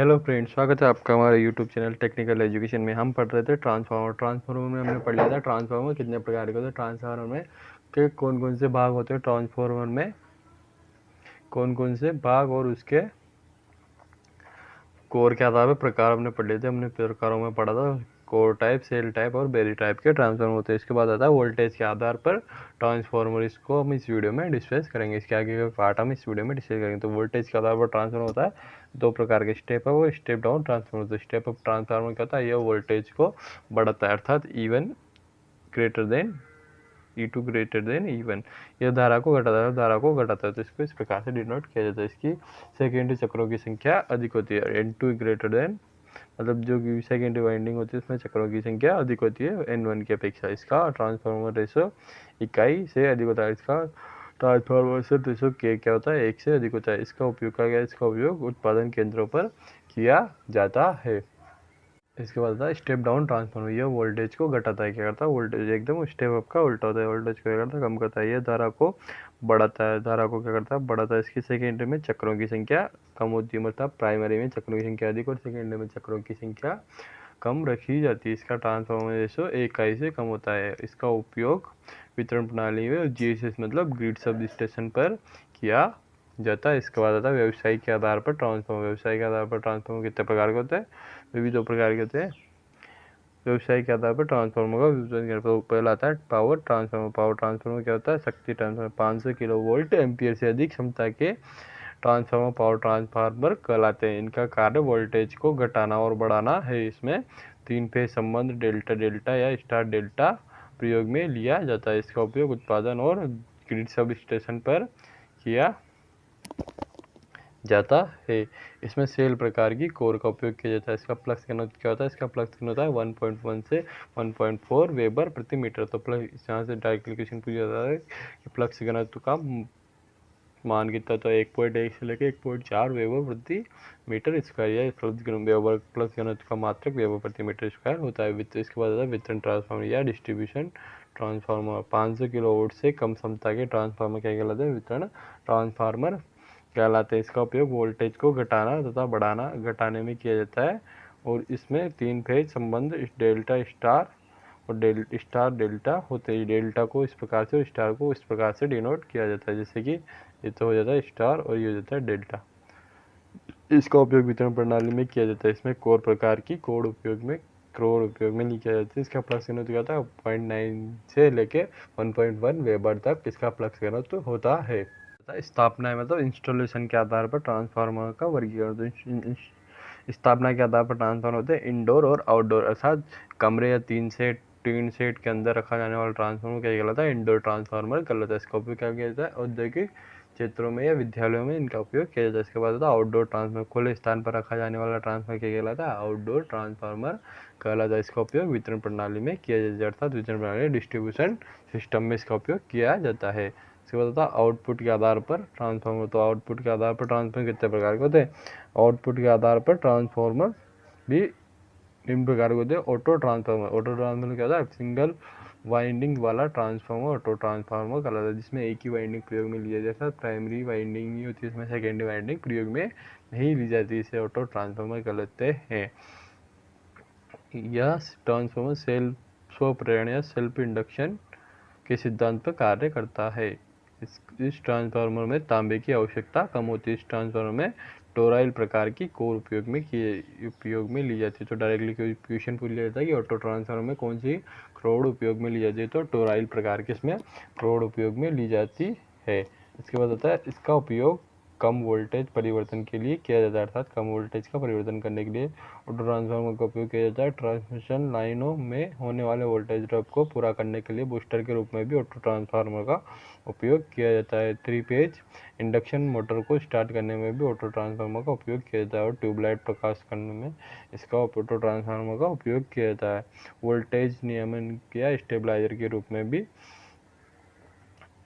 Hello friends, स्वागत है आपका हमारे यूट्यूब चैनल टेक्निकल एजुकेशन में। हम पढ़ रहे थे ट्रांसफार्मर में हमने पढ़ लिया था ट्रांसफार्मर कितने प्रकार के होते हैं, ट्रांसफार्मर में के कौन कौन से भाग होते हैं, ट्रांसफार्मर में कौन कौन से भाग और उसके कोर के आधार पर प्रकार हमने पढ़ लिए थे। हमने प्रकारों में पढ़ा था कोर टाइप, सेल टाइप और बेरी टाइप के ट्रांसफार्मर होते हैं। इसके बाद आता है वोल्टेज के आधार पर ट्रांसफार्मर। इसको हम इस वीडियो में डिस्कस करेंगे, इसके आगे का पार्ट हम इस वीडियो में डिस्कस करेंगे। तो वोल्टेज के आधार पर ट्रांसफार्मर होता है दो प्रकार के, स्टेप अप और स्टेप डाउन ट्रांसफार्मर। तो स्टेप अप ट्रांसफार्मर क्या होता है, यह वोल्टेज को बढ़ाता है, अर्थात E1 greater than E2 greater than E1, यह धारा को घटाता है। तो इसको इस प्रकार से डिनोट किया जाता है। इसकी सेकेंडरी चक्रों की संख्या अधिक होती है, N2 ग्रेटर देन, मतलब जो कि सेकेंडरी वाइंडिंग होती है उसमें चक्रों की संख्या अधिक होती है N1 की अपेक्षा। इसका ट्रांसफार्मर रेशो इकाई से अधिक होता है। इसका ट्रांसफार्मर से रेशो K क्या होता है, 1 से अधिक होता है। इसका उपयोग क्या गया, इसका उपयोग उत्पादन केंद्रों पर किया जाता है। इसके बाद आता है स्टेप डाउन ट्रांसफार्मर। यह वोल्टेज को घटाता है। क्या करता है, वोल्टेज एकदम स्टेप अप का उल्टा होता है, वोल्टेज को क्या करता है, कम करता है। यह धारा को बढ़ाता है, धारा को क्या करता है, बढ़ाता है। इसकी सेकेंडरी में चक्रों की संख्या कम होती है, मतलब प्राइमरी में चक्रों की संख्या अधिक और सेकेंडरी में चक्रों की संख्या कम रखी जाती है। इसका ट्रांसफार्मर रेशो इकाई से कम होता है। इसका उपयोग वितरण प्रणाली में GSS मतलब ग्रिड सब स्टेशन पर किया जाता है। इसके बाद आता है व्यवसाय के आधार पर ट्रांसफार्मर। व्यवसाय के आधार पर ट्रांसफार्मर कितने प्रकार के होते हैं, वे भी दो प्रकार के होते हैं। व्यवसाय के आधार पर ट्रांसफार्मर का विभाजन पहला आता है पावर ट्रांसफार्मर। पावर ट्रांसफार्मर क्या होता है, शक्ति ट्रांसफार्मर। 500 किलो वोल्ट एम्पियर से अधिक क्षमता के ट्रांसफार्मर पावर ट्रांसफार्मर कहलाते हैं। इनका कार्य वोल्टेज को घटाना और बढ़ाना है। इसमें 3 फेज संबंध डेल्टा डेल्टा या स्टार डेल्टा प्रयोग में लिया जाता है। इसका उपयोग उत्पादन और ग्रिड सब स्टेशन पर किया जाता है। इसमें सेल प्रकार की कोर का उपयोग किया जाता है। इसका फ्लक्स घनत्व क्या होता है, इसका फ्लक्स घनत्व होता है 1.1 से 1.4 वेबर प्रति मीटर। तो फ्लक्स यहाँ से डायरेक्ट क्वेश्चन पूछा जाता है कि फ्लक्स घनत्व का मान कितना, तो 1.1 से लेकर 1.4 वेबर प्रति मीटर स्क्वायर, या फ्लक्स घनत्व का मात्रक वेबर प्रति मीटर स्क्वायर होता है। इसके बाद आता है वितरण ट्रांसफार्मर या डिस्ट्रीब्यूशन ट्रांसफार्मर। 500 किलो वोल्ट से कम क्षमता के ट्रांसफार्मर क्या कहलाते हैं, वितरण ट्रांसफार्मर कहलाते हैं। इसका उपयोग वोल्टेज को घटाना तथा घटाने में किया जाता है। और इसमें 3 फेज संबंध डेल्टा स्टार और स्टार डेल्टा होते हैं। डेल्टा को इस प्रकार से और स्टार को इस प्रकार से डिनोट किया जाता है, जैसे कि ये तो हो जाता है स्टार और ये हो जाता है डेल्टा। इसका उपयोग वितरण प्रणाली में किया जाता है। इसमें कोर प्रकार की कोर उपयोग में नहीं किया जाता है। इसका फ्लक्स घनत्व क्या था, 0.9 से लेके 1.1 वेबर तक इसका फ्लक्स घनत्व होता है। स्थापना है, मतलब इंस्टॉलेशन के आधार पर ट्रांसफार्मर का वर्गीकरण। स्थापना के आधार पर ट्रांसफार्मर होते हैं इंडोर और आउटडोर, अर्थात कमरे या टीन सेट के अंदर रखा जाने वाला ट्रांसफार्मर क्या कहलाता है, इंडोर ट्रांसफार्मर कहलाता है। इसका उपयोग क्या किया जाता है, औद्योगिक क्षेत्रों में या विद्यालयों में इनका उपयोग किया जाता है। इसके बाद होता है आउटडोर ट्रांसफार्मर। खुले स्थान पर रखा जाने वाला ट्रांसफार्मर क्या कहलाता है, आउटडोर ट्रांसफार्मर कहलाता है। इसका उपयोग वितरण प्रणाली में किया जाता है, अर्थात वितरण प्रणाली डिस्ट्रीब्यूशन सिस्टम में इसका उपयोग किया जाता है। इसके बाद होता है आउटपुट के आधार पर ट्रांसफार्मर। तो आउटपुट के आधार पर ट्रांसफार्मर कितने प्रकार के होते हैं, आउटपुट के आधार पर ट्रांसफार्मर भी निम्न प्रकार के होते हैं। ऑटो ट्रांसफार्मर क्या होता है, सिंगल वाइंडिंग वाला ट्रांसफार्मर ऑटो ट्रांसफार्मर कहलाता है, जिसमें एक ही वाइंडिंग प्रयोग में लिया जाता है। प्राइमरी वाइंडिंग नहीं होती, इसमें सेकेंडरी वाइंडिंग प्रयोग में नहीं ली जाती, इसे ऑटो ट्रांसफार्मर कहलाते हैं। यह ट्रांसफार्मर स्व प्रेरण या सेल्फ इंडक्शन के सिद्धांत पर कार्य करता है। इस ट्रांसफार्मर में तांबे की आवश्यकता कम होती है। इस ट्रांसफार्मर में टोराइल प्रकार की कोर उपयोग में ली जाती है। तो डायरेक्टली क्वेश्चन पूछ लिया जाता है कि ऑटो ट्रांसफार्मर में कौन सी क्रोड उपयोग में ली जाती है, तो टोराइल प्रकार की इसमें क्रोड उपयोग में ली जाती है। इसके बाद आता है इसका उपयोग कम वोल्टेज परिवर्तन के लिए किया जाता है, अर्थात कम वोल्टेज का परिवर्तन करने के लिए ऑटो ट्रांसफार्मर का उपयोग किया जाता है। ट्रांसमिशन लाइनों में होने वाले वोल्टेज ड्रॉप को पूरा करने के लिए बूस्टर के रूप में भी ऑटो ट्रांसफार्मर का उपयोग किया जाता है। 3 फेज इंडक्शन मोटर को स्टार्ट करने में भी ऑटो ट्रांसफार्मर का उपयोग किया जाता है, और ट्यूबलाइट प्रकाश करने में इसका ऑटो ट्रांसफार्मर का उपयोग किया जाता है। वोल्टेज नियमन या स्टेबलाइजर के रूप में भी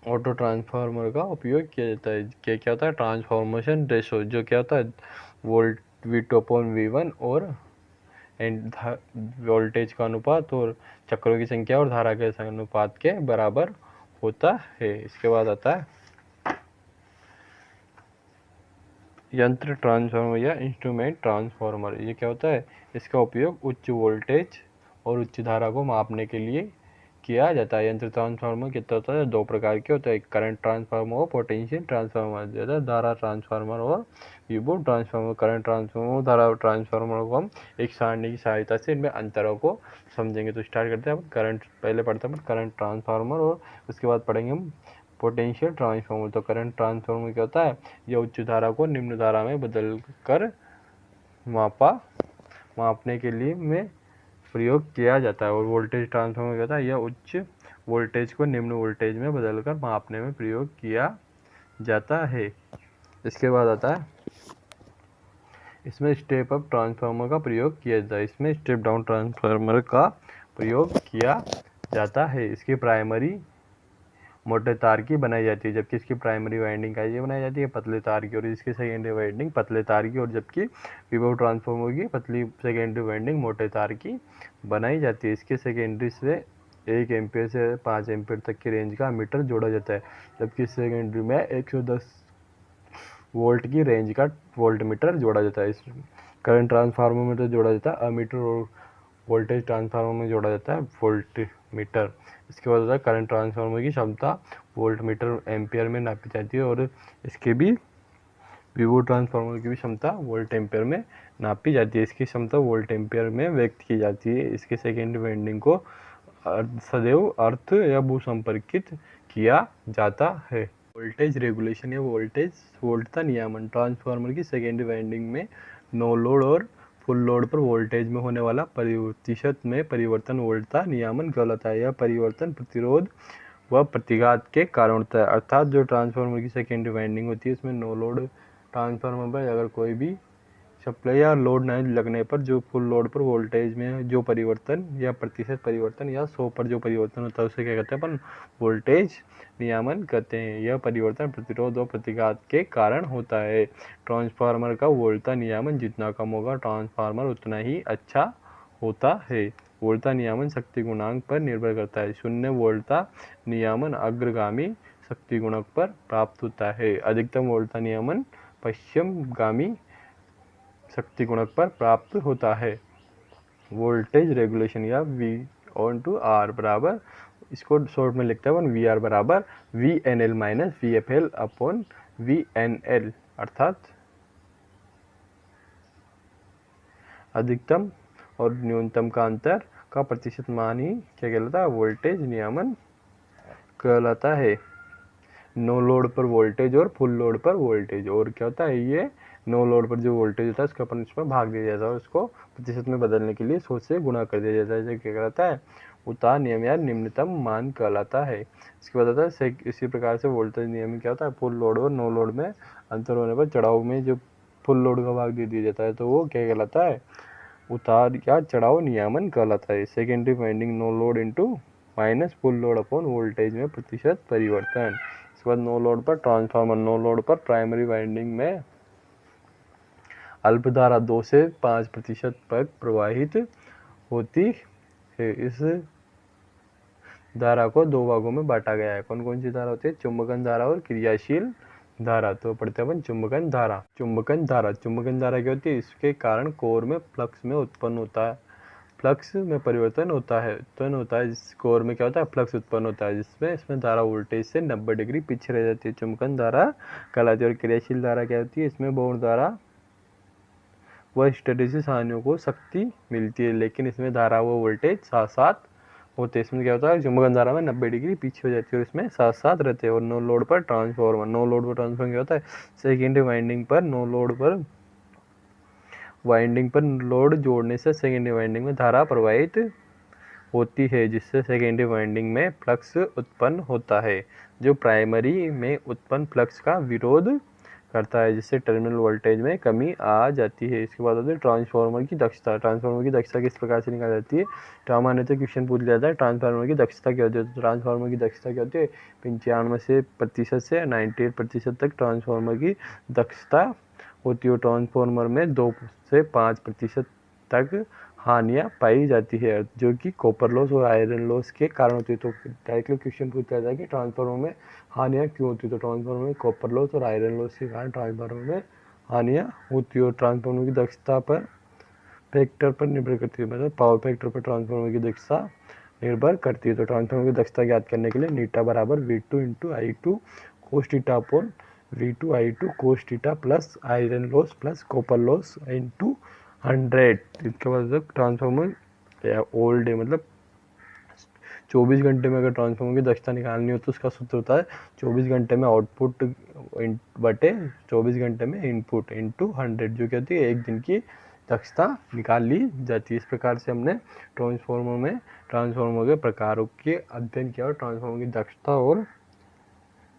ऑटो ट्रांसफार्मर का उपयोग किया जाता है। क्या होता है, ट्रांसफॉर्मेशन रेशो, जो क्या होता है वोल्ट V2/V1 और वोल्टेज का अनुपात और चक्रों की संख्या और धारा के अनुपात के बराबर होता है। इसके बाद आता है यंत्र ट्रांसफार्मर या इंस्ट्रूमेंट ट्रांसफार्मर, ये क्या होता है? इसका उपयोग उच्च वोल्टेज और उच्च धारा को मापने के लिए किया जाता है। यंत्र ट्रांसफार्मर कितना होता है? दो प्रकार के होते हैं, करंट ट्रांसफार्मर और पोटेंशियल ट्रांसफार्मर, जैसे धारा ट्रांसफार्मर और विभव ट्रांसफार्मर। करंट ट्रांसफार्मर और धारा ट्रांसफार्मर को हम एक सारणी की सहायता से इनमें अंतरों को समझेंगे। तो स्टार्ट करते हैं। हम करंट पहले पढ़ते हैं करंट ट्रांसफार्मर, और उसके बाद पढ़ेंगे हम पोटेंशियल ट्रांसफार्मर। तो करंट ट्रांसफार्मर क्या होता है? यह उच्च धारा को निम्न धारा में बदल कर मापने के लिए में प्रयोग किया जाता है। और वोल्टेज ट्रांसफार्मर क्या होता है? यह उच्च वोल्टेज को निम्न वोल्टेज में बदलकर मापने में प्रयोग किया जाता है। इसके बाद आता है इसमें स्टेप अप ट्रांसफार्मर का प्रयोग किया जाता है। इसमें स्टेप डाउन ट्रांसफार्मर का प्रयोग किया जाता है। इसकी प्राइमरी मोटे तार की बनाई जाती है, जबकि इसकी प्राइमरी वाइंडिंग का ये बनाई जाती है पतले तार की, और इसकी सेकेंडरी वाइंडिंग पतले तार की, और जबकि विभव ट्रांसफार्मर की पतली सेकेंडरी वाइंडिंग मोटे तार की बनाई जाती है। इसके सेकेंडरी से 1 एम्पीयर से 5 एम्पीयर तक की रेंज का मीटर जोड़ा जाता है, जबकि सेकेंडरी में 110 वोल्ट की रेंज का वोल्ट मीटर जोड़ा जाता है। इस करंट ट्रांसफार्मर में तो जोड़ा जाता है अमीटर, और वोल्टेज ट्रांसफार्मर में जोड़ा जाता है वोल्ट मीटर। इसके बाद होता है करंट ट्रांसफार्मर की क्षमता वोल्ट मीटर एम्पियर में नापी जाती है, और इसके भी विभव ट्रांसफार्मर की भी क्षमता वोल्ट एम्पियर में नापी जाती है। इसकी क्षमता वोल्ट एम्पियर में व्यक्त की जाती है। इसके सेकेंडरी वाइंडिंग को सदैव अर्थ या भू संपर्कित किया जाता है। वोल्टेज रेगुलेशन या वोल्टता नियमन। ट्रांसफार्मर की सेकेंडरी वाइंडिंग में नो लोड और फुल लोड पर वोल्टेज में होने वाला प्रतिशत में परिवर्तन वोल्टता नियमन कहलाता है। यह परिवर्तन प्रतिरोध व प्रतिघात के कारण होता है। अर्थात जो ट्रांसफार्मर की सेकेंडरी वाइंडिंग होती है उसमें नो लोड ट्रांसफार्मर पर अगर कोई भी सप्लाई या लोड नहीं लगने पर जो फुल लोड पर वोल्टेज में जो परिवर्तन या प्रतिशत परिवर्तन या 100 पर जो परिवर्तन होता है उसे क्या कहते हैं? अपन वोल्टेज नियमन कहते हैं। यह परिवर्तन प्रतिरोध और प्रतिघात के कारण होता है। ट्रांसफार्मर का वोल्टता नियमन जितना कम होगा ट्रांसफार्मर उतना ही अच्छा होता है। वोल्टता नियमन शक्ति गुणांक पर निर्भर करता है। शून्य वोल्टता नियमन अग्रगामी शक्ति गुणक पर प्राप्त होता है। अधिकतम वोल्टता नियमन पश्चिमगामी शक्ति गुणक पर प्राप्त होता है। वोल्टेज रेगुलेशन या V/R बराबर, इसको शॉर्ट में लिखते हैं अपन VR बराबर VNL minus VFL upon VNL, अर्थात अधिकतम और न्यूनतम का अंतर का प्रतिशत मान ही क्या कहलाता है? वोल्टेज नियमन कहलाता है। नो लोड पर वोल्टेज और फुल लोड पर वोल्टेज, और क्या होता है? ये नो लोड पर जो वोल्टेज होता है उसको अपन इसमें भाग दिया जाता है और उसको प्रतिशत में बदलने के लिए 100 से गुणा कर दिया जाता है। जो क्या कहलाता है? उतार नियम या निम्नतम मान कहलाता है। इसके बाद आता है इसी प्रकार से वोल्टेज नियम क्या होता है? फुल लोड और नो लोड में अंतर होने पर चढ़ाव में जो फुल लोड का भाग दे दिया जाता है तो वो क्या कहलाता है? उतार या चढ़ाव नियमन कहलाता है। Secondary winding no load into minus full load upon voltage में प्रतिशत परिवर्तन। इसके बाद नो लोड पर ट्रांसफार्मर। नो लोड पर प्राइमरी वाइंडिंग में अल्प धारा 2 से 5% तक प्रवाहित होती है। इस धारा को दो भागों में बांटा गया है। कौन कौन सी धारा होती है? चुंबकन धारा और क्रियाशील धारा। तो पढ़ते हैं अपन चुंबकन धारा। चुंबकन धारा क्या होती है? इसके कारण कोर में फ्लक्स में उत्पन्न होता है, फ्लक्स में परिवर्तन होता है, जिस कोर में क्या होता है? फ्लक्स उत्पन्न होता है, जिसमें इसमें धारा वोल्टेज से 90 डिग्री पीछे रह जाती है। चुंबकन धारा कहलाती है। और क्रियाशील धारा क्या होती है? इसमें बहु धारा व हिस्टैरिसीस हानियों को शक्ति मिलती है, लेकिन इसमें धारा व वोल्टेज साथ साथ होते हैं। इसमें क्या होता है? चुंबकन धारा में 90 डिग्री पीछे हो जाती है और इसमें साथ साथ रहते हैं। और नो लोड पर ट्रांसफार्मर क्या होता है? सेकेंडरी वाइंडिंग पर लोड जोड़ने से सेकेंडरी वाइंडिंग में धारा प्रवाहित होती है, जिससे सेकेंडरी वाइंडिंग में फ्लक्स उत्पन्न होता है, जो प्राइमरी में उत्पन्न फ्लक्स का विरोध करता है, जिससे टर्मिनल वोल्टेज में कमी आ जाती है। इसके बाद होती है ट्रांसफार्मर की दक्षता। ट्रांसफार्मर की दक्षता किस प्रकार से निकाली जाती है? सामान्यतः क्वेश्चन पूछ लिया जाता है ट्रांसफार्मर की दक्षता क्या होती है? तो ट्रांसफार्मर की दक्षता क्या होती है? 95% से 98% तक ट्रांसफार्मर की दक्षता होती है। ट्रांसफार्मर में 2 से 5% तक हानियाँ पाई जाती है, जो कि कॉपर लॉस और आयरन लॉस के कारण होती है। तो डायरेक्टली क्वेश्चन पूछा जाता है कि ट्रांसफार्मर में हानियाँ क्यों होती है? तो ट्रांसफार्मर में कॉपर लॉस और आयरन लॉस के कारण ट्रांसफार्मर में हानियाँ होती है और ट्रांसफार्मर की दक्षता पर फैक्टर पर निर्भर करती है, मतलब पावर फैक्टर पर ट्रांसफार्मर की दक्षता निर्भर करती है। तो ट्रांसफार्मर की दक्षता ज्ञात करने के लिए नीटा बराबर V2 into I2 cos theta upon V2 I2 cos theta plus iron loss plus copper loss into 100। इसका मतलब ट्रांसफार्मर ओल्ड है, मतलब 24 घंटे में अगर ट्रांसफार्मर की दक्षता निकालनी हो तो उसका सूत्र होता है 24 घंटे में आउटपुट बटे 24 घंटे में इनपुट इंटू 100, जो क्या होती है 1 दिन की दक्षता निकाल ली जाती है। इस प्रकार से हमने ट्रांसफार्मर के प्रकारों के अध्ययन किया और ट्रांसफार्मर की दक्षता और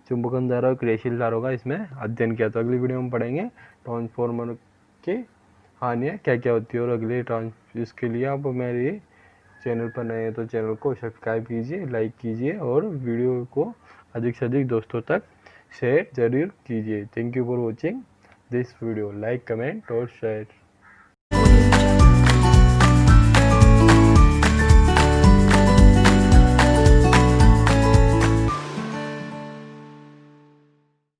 चुंबकन धारा और क्रियाशील धाराओं का इसमें अध्ययन किया। तो अगली वीडियो में पढ़ेंगे ट्रांसफार्मर के हानियाँ क्या क्या होती है। और अगले इसके लिए आप मेरे चैनल पर नए हैं तो चैनल को सब्सक्राइब कीजिए, लाइक कीजिए और वीडियो को अधिक से अधिक दोस्तों तक शेयर जरूर कीजिए। Thank you for watching this video. Like, comment और शेयर।